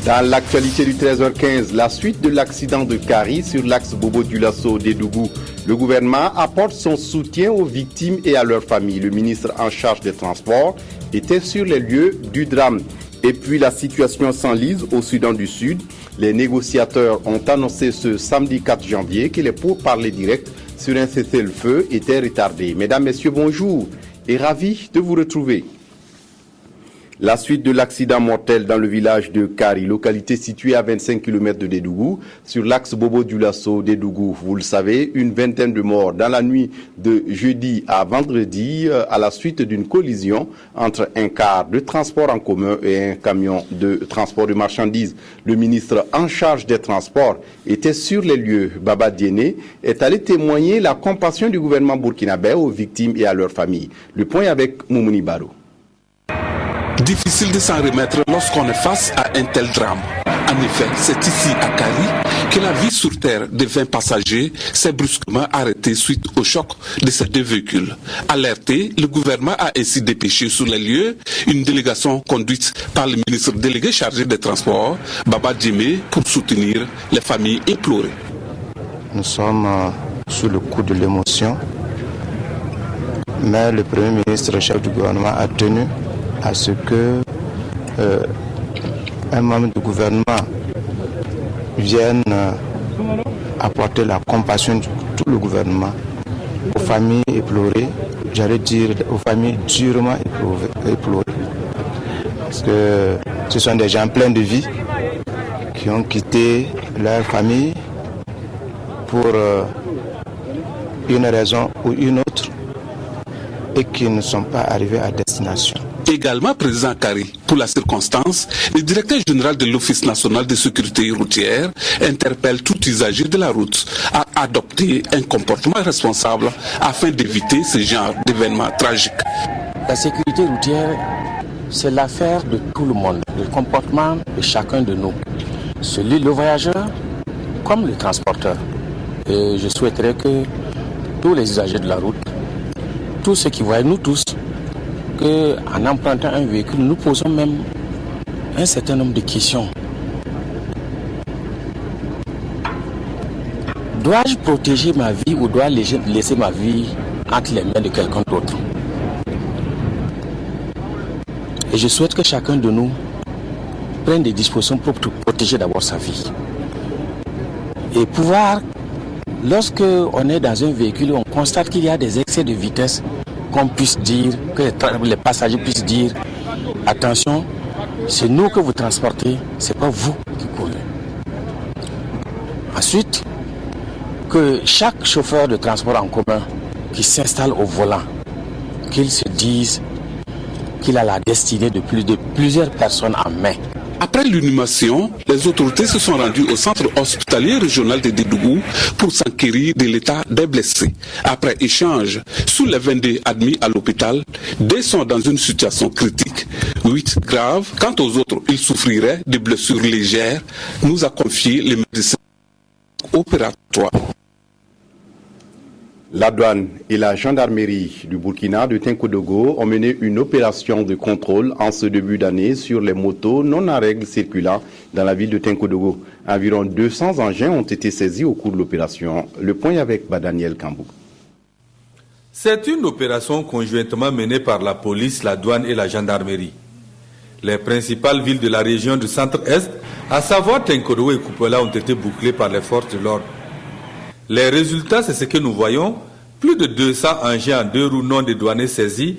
Dans l'actualité du 13h15, la suite de l'accident de Kari sur l'axe Bobo-Dioulasso-Dédougou. Le gouvernement apporte son soutien aux victimes et à leurs familles. Le ministre en charge des Transports était sur les lieux du drame. Et puis la situation s'enlise au Soudan du Sud. Les négociateurs ont annoncé ce samedi 4 janvier que les pourparlers directs sur un cessez-le-feu étaient retardés. Mesdames, Messieurs, bonjour et ravi de vous retrouver. La suite de l'accident mortel dans le village de Kari, localité située à 25 km de Dédougou, sur l'axe Bobo-Dioulasso-Dédougou. Vous le savez, une vingtaine de morts dans la nuit de jeudi à vendredi à la suite d'une collision entre un car de transport en commun et un camion de transport de marchandises. Le ministre en charge des transports était sur les lieux. Baba Diéné est allé témoigner la compassion du gouvernement burkinabé aux victimes et à leurs familles. Le point avec Moumouni Baro. Difficile de s'en remettre lorsqu'on est face à un tel drame. En effet, c'est ici à Kari que la vie sur terre de 20 passagers s'est brusquement arrêtée suite au choc de ces deux véhicules. Alerté, le gouvernement a ainsi dépêché sur les lieux une délégation conduite par le ministre délégué chargé des Transports, Baba Diéné, pour soutenir les familles éplorées. Nous sommes sous le coup de l'émotion, mais le Premier ministre, chef du gouvernement, a tenu à ce que un membre du gouvernement vienne apporter la compassion de tout le gouvernement aux familles éplorées, j'allais dire aux familles durement éplorées. Parce que ce sont des gens pleins de vie qui ont quitté leur famille pour une raison ou une autre et qui ne sont pas arrivés à destination. Également présent à Kari pour la circonstance, le directeur général de l'Office national de sécurité routière interpelle tout usager de la route à adopter un comportement responsable afin d'éviter ce genre d'événements tragiques. La sécurité routière, c'est l'affaire de tout le monde, le comportement de chacun de nous, celui le voyageur comme le transporteur. Et je souhaiterais que tous les usagers de la route, tous ceux qui voient, nous tous, qu'en empruntant un véhicule, nous posons même un certain nombre de questions. Dois-je protéger ma vie ou dois-je laisser ma vie entre les mains de quelqu'un d'autre? Et je souhaite que chacun de nous prenne des dispositions pour protéger d'abord sa vie. Et pouvoir, lorsque on est dans un véhicule, on constate qu'il y a des excès de vitesse, qu'on puisse dire, que les passagers puissent dire, attention, c'est nous que vous transportez, c'est pas vous qui courez. Ensuite, que chaque chauffeur de transport en commun qui s'installe au volant, qu'il se dise qu'il a la destinée de plusieurs personnes en main. Après l'inhumation, les autorités se sont rendues au centre hospitalier régional de Dédougou pour s'enquérir de l'état des blessés. Après échange, sous les 22 admis à l'hôpital, 2 sont dans une situation critique, 8 graves. Quant aux autres, ils souffriraient de blessures légères, nous a confié le médecin opératoire. La douane et la gendarmerie du Burkina de Tinkodogo ont mené une opération de contrôle en ce début d'année sur les motos non à règle circulant dans la ville de Tinkodogo. Environ 200 engins ont été saisis au cours de l'opération. Le point avec Badaniel Kambou. C'est une opération conjointement menée par la police, la douane et la gendarmerie. Les principales villes de la région du centre-est, à savoir Tinkodogo et Kupola, ont été bouclées par les forces de l'ordre. Les résultats, c'est ce que nous voyons, plus de 200 engins en 2 roues non dédouanés saisis,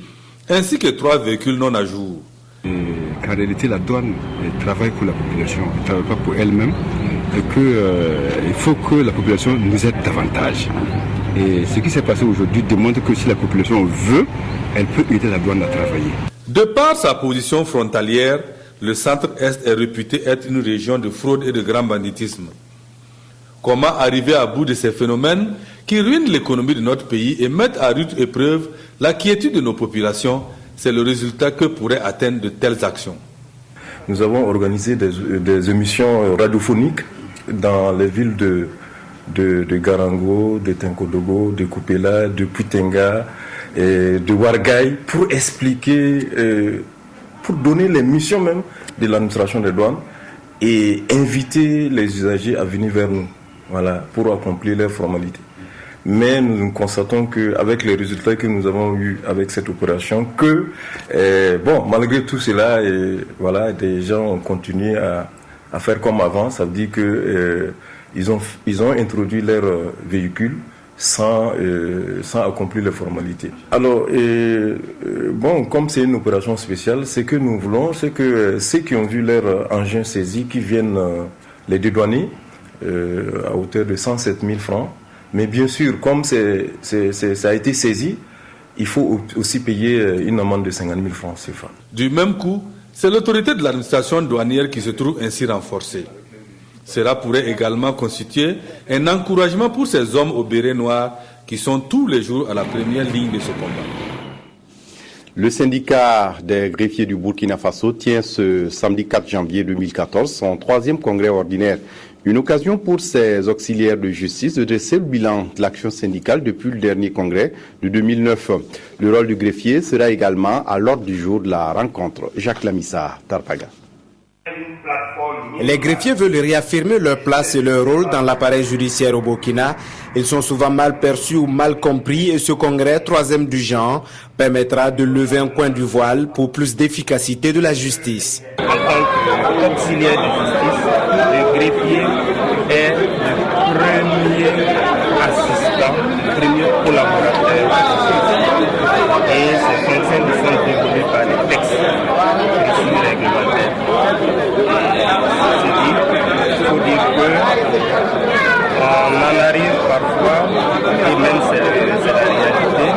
ainsi que 3 véhicules non à jour. En réalité, la douane travaille pour la population, elle ne travaille pas pour elle-même, et qu'il faut que la population nous aide davantage. Et ce qui s'est passé aujourd'hui démontre que si la population veut, elle peut aider la douane à travailler. De par sa position frontalière, le centre-est est réputé être une région de fraude et de grand banditisme. Comment arriver à bout de ces phénomènes qui ruinent l'économie de notre pays et mettent à rude épreuve la quiétude de nos populations? C'est le résultat que pourraient atteindre de telles actions. Nous avons organisé des émissions radiophoniques dans les villes de Garango, de Tinkodogo, de Kupela, de Putenga et de Wargaï pour expliquer, pour donner les missions même de l'administration des douanes et inviter les usagers à venir vers nous, voilà, pour accomplir leurs formalités. Mais nous constatons qu'avec les résultats que nous avons eus avec cette opération, que malgré tout cela, voilà, des gens ont continué à faire comme avant. Ça veut dire que ils ont introduit leurs véhicules sans accomplir les formalités. Alors, comme c'est une opération spéciale, ce que nous voulons, c'est que ceux qui ont vu leur engin saisi, qui viennent les dédouaner à hauteur de 107 000 francs. Mais bien sûr, comme ça a été saisi, il faut aussi payer une amende de 50 000 francs CFA. Du même coup, c'est l'autorité de l'administration douanière qui se trouve ainsi renforcée. Cela pourrait également constituer un encouragement pour ces hommes au béret noir qui sont tous les jours à la première ligne de ce combat. Le syndicat des greffiers du Burkina Faso tient ce samedi 4 janvier 2014 son 3e congrès ordinaire. Une occasion pour ses auxiliaires de justice de dresser le bilan de l'action syndicale depuis le dernier congrès de 2009. Le rôle du greffier sera également à l'ordre du jour de la rencontre. Jacques Lamissa, Tarpaga. Les greffiers veulent réaffirmer leur place et leur rôle dans l'appareil judiciaire au Burkina. Ils sont souvent mal perçus ou mal compris et ce congrès, 3e du genre, permettra de lever un coin du voile pour plus d'efficacité de la justice. En tant qu'auxiliaire de justice, le greffier est le premier assistant, le premier collaborateur. Et ces fonctions sont dévolues par les textes réglementaires. Il faut dire qu'on en arrive parfois, et même c'est la réalité,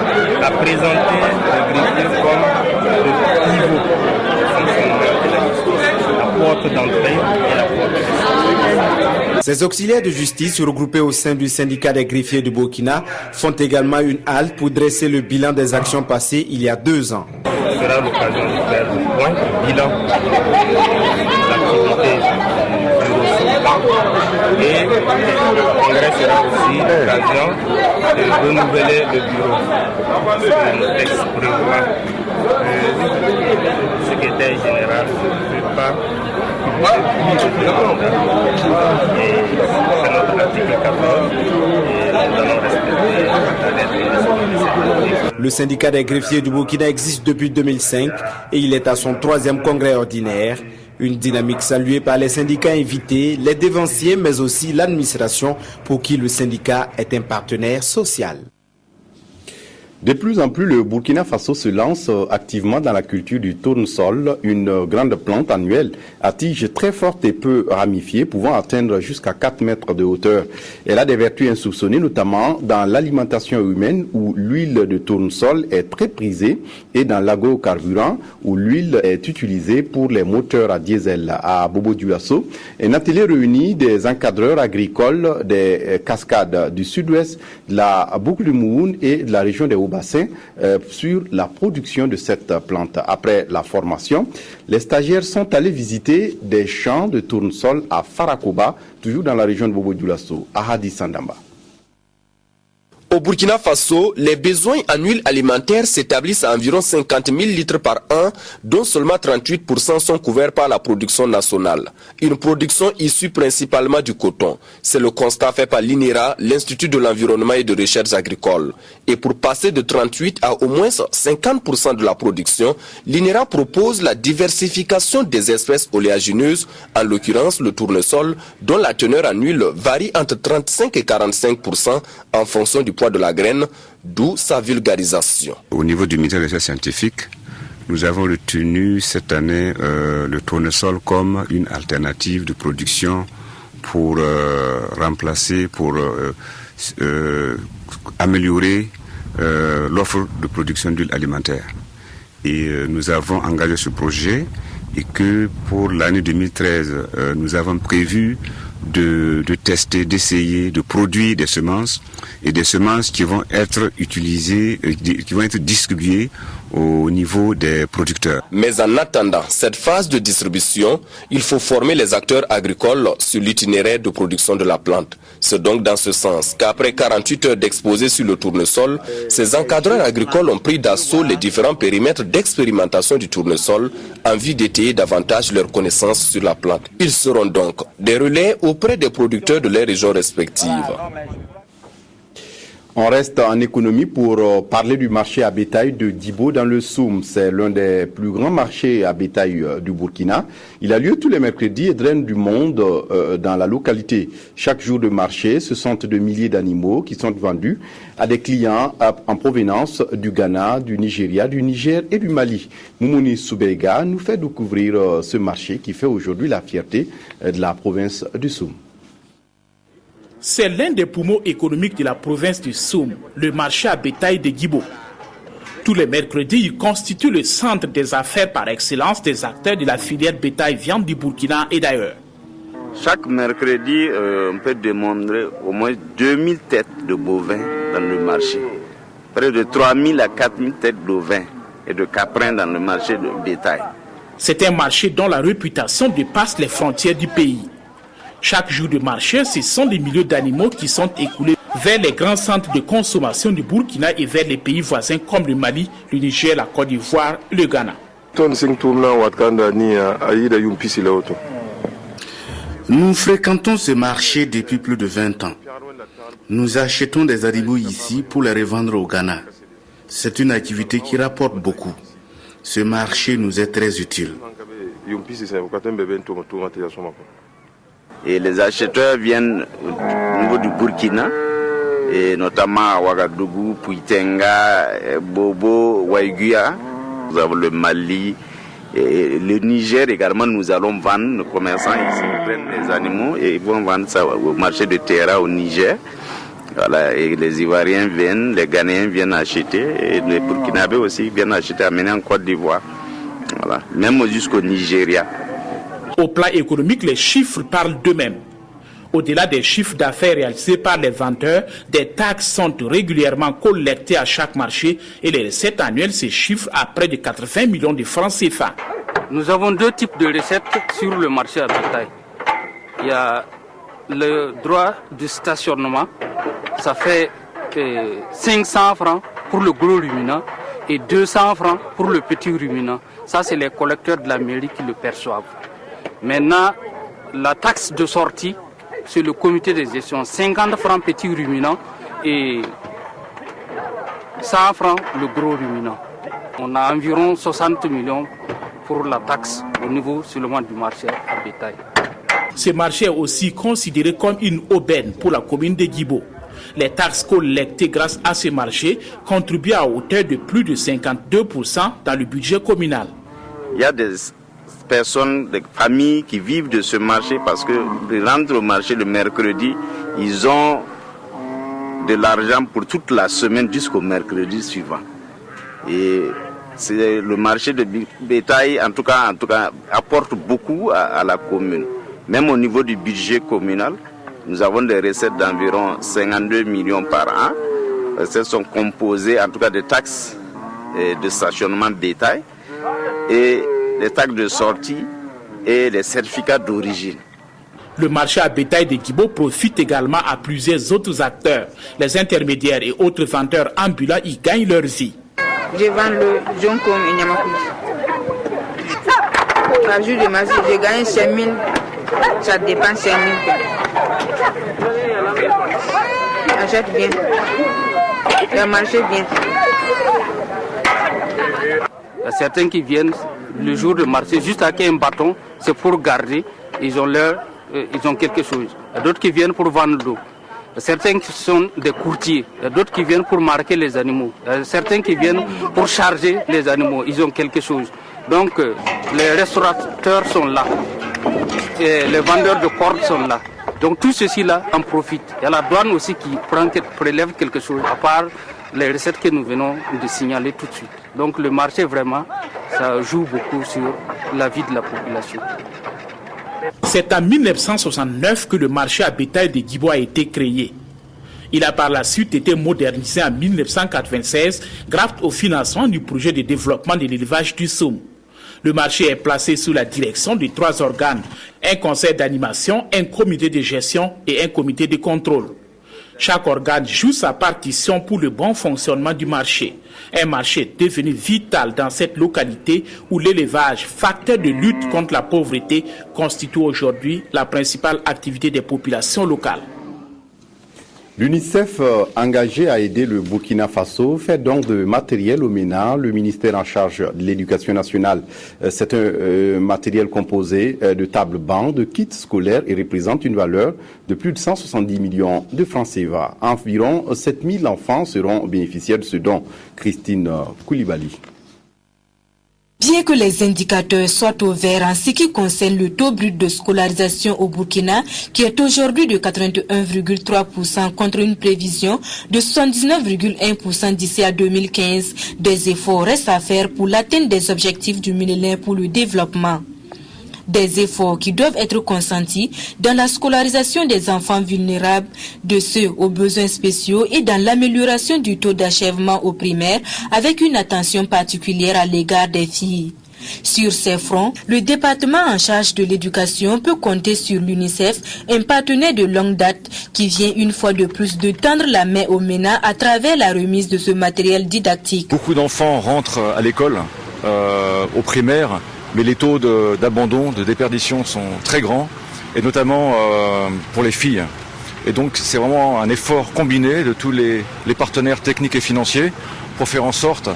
à présenter le greffier comme le pivot du fonctionnement de la justice, la porte d'entrée et la porte de sortie. Ces auxiliaires de justice regroupés au sein du syndicat des greffiers du Burkina font également une halte pour dresser le bilan des actions passées il y a 2 ans. Ce sera l'occasion de faire le point, le bilan de l'activité du bureau sortant et le congrès sera aussi l'occasion de renouveler le bureau. Le texte prévoit le secrétaire général ne peut pas et c'est notre article 14 et nous allons respecter la lettre de l'esprit. Le syndicat des greffiers du Burkina existe depuis 2005 et il est à son 3e congrès ordinaire. Une dynamique saluée par les syndicats invités, les dévanciers, mais aussi l'administration pour qui le syndicat est un partenaire social. De plus en plus, le Burkina Faso se lance activement dans la culture du tournesol, une grande plante annuelle à tige très forte et peu ramifiée, pouvant atteindre jusqu'à 4 mètres de hauteur. Elle a des vertus insoupçonnées, notamment dans l'alimentation humaine où l'huile de tournesol est très prisée et dans l'agrocarburant où l'huile est utilisée pour les moteurs à diesel. À Bobo-Dioulasso, un atelier réunit des encadreurs agricoles des cascades du sud-ouest, de la boucle du Mouhoun et de la région des Hauts-Bassins sur la production de cette plante. Après la formation, les stagiaires sont allés visiter des champs de tournesol à Farakoba, toujours dans la région de Bobo-Dioulasso, à Hadi Sandamba. Au Burkina Faso, les besoins en huile alimentaire s'établissent à environ 50 000 litres par an, dont seulement 38% sont couverts par la production nationale. Une production issue principalement du coton. C'est le constat fait par l'INERA, l'Institut de l'environnement et de recherche agricole. Et pour passer de 38 à au moins 50% de la production, l'INERA propose la diversification des espèces oléagineuses, en l'occurrence le tournesol, dont la teneur en huile varie entre 35 et 45% en fonction du poids de la graine, d'où sa vulgarisation. Au niveau du ministère des Recherches scientifiques, nous avons retenu cette année le tournesol comme une alternative de production pour remplacer, pour améliorer l'offre de production d'huile alimentaire. Et nous avons engagé ce projet et que pour l'année 2013, nous avons prévu de tester, d'essayer, de produire des semences et des semences qui vont être utilisées, qui vont être distribuées au niveau des producteurs. Mais en attendant cette phase de distribution, il faut former les acteurs agricoles sur l'itinéraire de production de la plante. C'est donc dans ce sens qu'après 48 heures d'exposé sur le tournesol, ces encadreurs agricoles ont pris d'assaut les différents périmètres d'expérimentation du tournesol en vue d'étayer davantage leurs connaissances sur la plante. Ils seront donc des relais auprès des producteurs de leurs régions respectives. On reste en économie pour parler du marché à bétail de Djibo dans le Soum. C'est l'un des plus grands marchés à bétail du Burkina. Il a lieu tous les mercredis et draine du monde dans la localité. Chaque jour de marché, ce sont de milliers d'animaux qui sont vendus à des clients en provenance du Ghana, du Nigeria, du Niger et du Mali. Moumouni Soubega nous fait découvrir ce marché qui fait aujourd'hui la fierté de la province du Soum. C'est l'un des poumons économiques de la province du Soum, le marché à bétail de Djibo. Tous les mercredis, il constitue le centre des affaires par excellence des acteurs de la filière bétail-viande du Burkina et d'ailleurs. Chaque mercredi, on peut démontrer au moins 2000 têtes de bovins dans le marché. Près de 3000 à 4000 têtes d'ovins et de caprins dans le marché de bétail. C'est un marché dont la réputation dépasse les frontières du pays. Chaque jour de marché, ce sont des milliers d'animaux qui sont écoulés vers les grands centres de consommation du Burkina et vers les pays voisins comme le Mali, le Niger, la Côte d'Ivoire, le Ghana. Nous fréquentons ce marché depuis plus de 20 ans. Nous achetons des animaux ici pour les revendre au Ghana. C'est une activité qui rapporte beaucoup. Ce marché nous est très utile. Et les acheteurs viennent au niveau du Burkina, et notamment à Ouagadougou, Pouitenga, Bobo, Waiguia. Nous avons le Mali, et le Niger également. Nous allons vendre, nos commerçants ici prennent les animaux et ils vont vendre ça au marché de Terra au Niger. Voilà, et les Ivoiriens viennent, les Ghanéens viennent acheter, et les Burkinabés aussi viennent acheter, amener en Côte d'Ivoire. Voilà, même jusqu'au Nigeria. Au plan économique, les chiffres parlent d'eux-mêmes. Au-delà des chiffres d'affaires réalisés par les vendeurs, des taxes sont régulièrement collectées à chaque marché et les recettes annuelles se chiffrent à près de 80 millions de francs CFA. Nous avons deux types de recettes sur le marché à bétail. Il y a le droit de stationnement, ça fait 500 francs pour le gros ruminant et 200 francs pour le petit ruminant. Ça, c'est les collecteurs de la mairie qui le perçoivent. Maintenant, la taxe de sortie, c'est le comité de gestion, 50 francs petit ruminant et 100 francs le gros ruminant. On a environ 60 millions pour la taxe au niveau seulement du marché à bétail. Ce marché est aussi considéré comme une aubaine pour la commune de Djibo. Les taxes collectées grâce à ce marché contribuent à hauteur de plus de 52% dans le budget communal. Il y a des personnes, des familles qui vivent de ce marché parce qu'ils rentrent au marché le mercredi, ils ont de l'argent pour toute la semaine jusqu'au mercredi suivant. Et c'est le marché de bétail, en tout cas apporte beaucoup à la commune. Même au niveau du budget communal, nous avons des recettes d'environ 52 millions par an. Les recettes sont composées en tout cas de taxes de stationnement bétail et les taxes de sortie et les certificats d'origine. Le marché à bétail de Djibo profite également à plusieurs autres acteurs. Les intermédiaires et autres vendeurs ambulants y gagnent leur vie. Je vends le jonkom et Nyamakou. Par jour de marché, je gagne 5 000. Ça dépend 5 000. Achète bien. Le marché bien. Il y a certains qui viennent le jour de marché juste avec un bâton, c'est pour garder, ils ont quelque chose. Il y a d'autres qui viennent pour vendre l'eau. Certains qui sont des courtiers, il y a d'autres qui viennent pour marquer les animaux. Il y a certains qui viennent pour charger les animaux, ils ont quelque chose. Donc les restaurateurs sont là, et les vendeurs de cordes sont là. Donc tout ceci-là en profite. Il y a la douane aussi qui prélève quelque chose, à part les recettes que nous venons de signaler tout de suite. Donc le marché vraiment, ça joue beaucoup sur la vie de la population. C'est en 1969 que le marché à bétail de Djibo a été créé. Il a par la suite été modernisé en 1996 grâce au financement du projet de développement de l'élevage du saumon. Le marché est placé sous la direction de 3 organes, un conseil d'animation, un comité de gestion et un comité de contrôle. Chaque organe joue sa partition pour le bon fonctionnement du marché. Un marché devenu vital dans cette localité où l'élevage, facteur de lutte contre la pauvreté, constitue aujourd'hui la principale activité des populations locales. L'UNICEF, engagé à aider le Burkina Faso, fait don de matériel au MENA. Le ministère en charge de l'éducation nationale, c'est un matériel composé de tables-bancs, de kits scolaires et représente une valeur de plus de 170 millions de francs CFA. Environ 7000 enfants seront bénéficiaires de ce don. Christine Koulibaly. Bien que les indicateurs soient au vert en ce qui concerne le taux brut de scolarisation au Burkina, qui est aujourd'hui de 81,3% contre une prévision de 79,1% d'ici à 2015, des efforts restent à faire pour l'atteinte des objectifs du millénaire pour le développement. Des efforts qui doivent être consentis dans la scolarisation des enfants vulnérables, de ceux aux besoins spéciaux et dans l'amélioration du taux d'achèvement au primaire avec une attention particulière à l'égard des filles. Sur ces fronts, le département en charge de l'éducation peut compter sur l'UNICEF, un partenaire de longue date qui vient une fois de plus de tendre la main au MENA à travers la remise de ce matériel didactique. Beaucoup d'enfants rentrent à l'école, au primaire, mais les taux d'abandon, de déperdition sont très grands, et notamment pour les filles. Et donc c'est vraiment un effort combiné de tous les partenaires techniques et financiers pour faire en sorte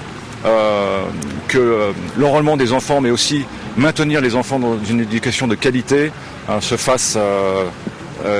que l'enrôlement des enfants, mais aussi maintenir les enfants dans une éducation de qualité, se fasse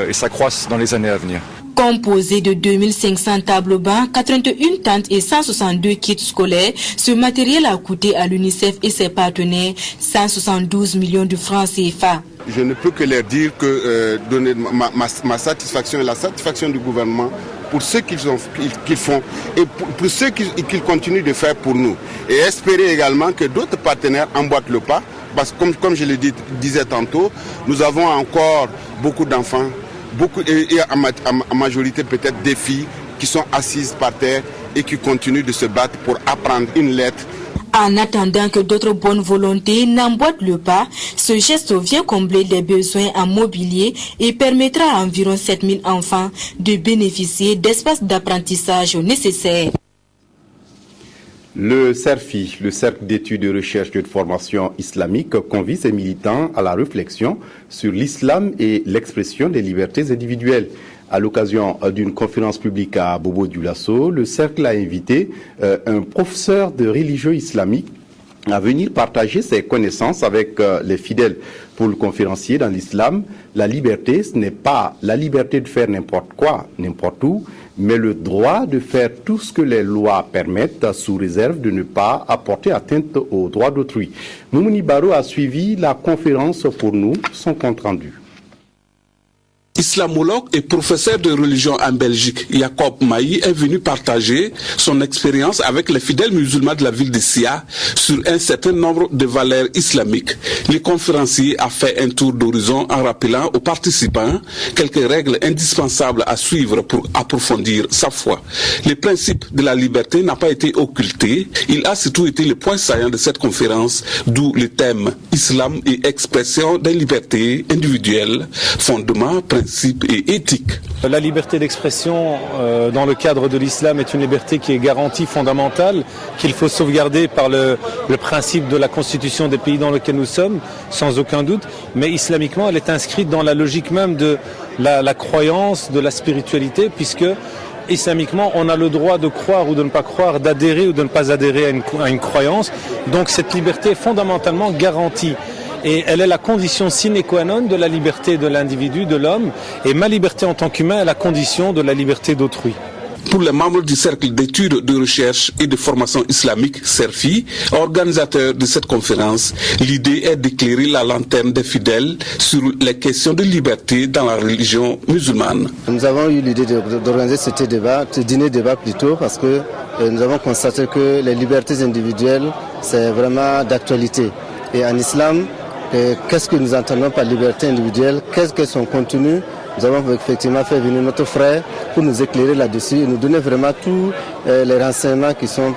et s'accroisse dans les années à venir. Composé de 2500 tableaux-bancs, 81 tentes et 162 kits scolaires, ce matériel a coûté à l'UNICEF et ses partenaires 172 millions de francs CFA. Je ne peux que leur dire que donner ma satisfaction et la satisfaction du gouvernement pour ce qu'ils font et pour ce qu'ils continuent de faire pour nous. Et espérer également que d'autres partenaires emboîtent le pas, parce que comme je le disais tantôt, nous avons encore beaucoup d'enfants, et en majorité peut-être des filles qui sont assises par terre et qui continuent de se battre pour apprendre une lettre. En attendant que d'autres bonnes volontés n'emboîtent le pas, ce geste vient combler les besoins en mobilier et permettra à environ 7000 enfants de bénéficier d'espaces d'apprentissage nécessaires. Le CERFI, le Cercle d'études, de recherche et de formation islamique, convie ses militants à la réflexion sur l'islam et l'expression des libertés individuelles. À l'occasion d'une conférence publique à Bobo-Dioulasso, le Cercle a invité un professeur de religion islamique à venir partager ses connaissances avec les fidèles. Pour le conférencier, dans l'islam, la liberté, ce n'est pas la liberté de faire n'importe quoi, n'importe où, mais le droit de faire tout ce que les lois permettent sous réserve de ne pas apporter atteinte aux droits d'autrui. Moumouni Baro a suivi la conférence pour nous, son compte rendu. Islamologue et professeur de religion en Belgique, Jacob Maï est venu partager son expérience avec les fidèles musulmans de la ville de Sia sur un certain nombre de valeurs islamiques. Le conférencier a fait un tour d'horizon en rappelant aux participants quelques règles indispensables à suivre pour approfondir sa foi. Le principe de la liberté n'a pas été occulté, il a surtout été le point saillant de cette conférence, d'où le thème Islam et expression des libertés individuelles, fondement, principe et éthique. La liberté d'expression dans le cadre de l'islam est une liberté qui est garantie fondamentale, qu'il faut sauvegarder par le principe de la constitution des pays dans lesquels nous sommes, sans aucun doute, mais islamiquement elle est inscrite dans la logique même de la croyance, de la spiritualité, puisque islamiquement on a le droit de croire ou de ne pas croire, d'adhérer ou de ne pas adhérer à une croyance, donc cette liberté est fondamentalement garantie. Et elle est la condition sine qua non de la liberté de l'individu, de l'homme, et ma liberté en tant qu'humain est la condition de la liberté d'autrui. Pour les membres du Cercle d'études, de recherche et de formation islamique, CERFI, organisateur de cette conférence, l'idée est d'éclairer la lanterne des fidèles sur les questions de liberté dans la religion musulmane. Nous avons eu l'idée d'organiser ce dîner-débat plutôt, parce que nous avons constaté que les libertés individuelles, c'est vraiment d'actualité. Et en islam, qu'est-ce que nous entendons par liberté individuelle? Qu'est-ce que son contenu? nous avons effectivement fait venir notre frère pour nous éclairer là-dessus et nous donner vraiment tous les renseignements qui sont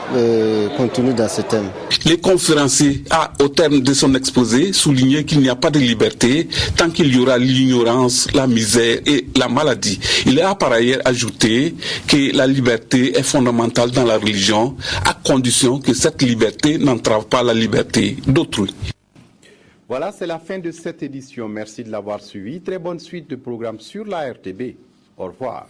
contenus dans ce thème. Le conférencier a, au terme de son exposé, souligné qu'il n'y a pas de liberté tant qu'il y aura l'ignorance, la misère et la maladie. Il a par ailleurs ajouté que la liberté est fondamentale dans la religion, à condition que cette liberté n'entrave pas la liberté d'autrui. Voilà, c'est la fin de cette édition. Merci de l'avoir suivi. Très bonne suite de programmes sur la RTB. Au revoir.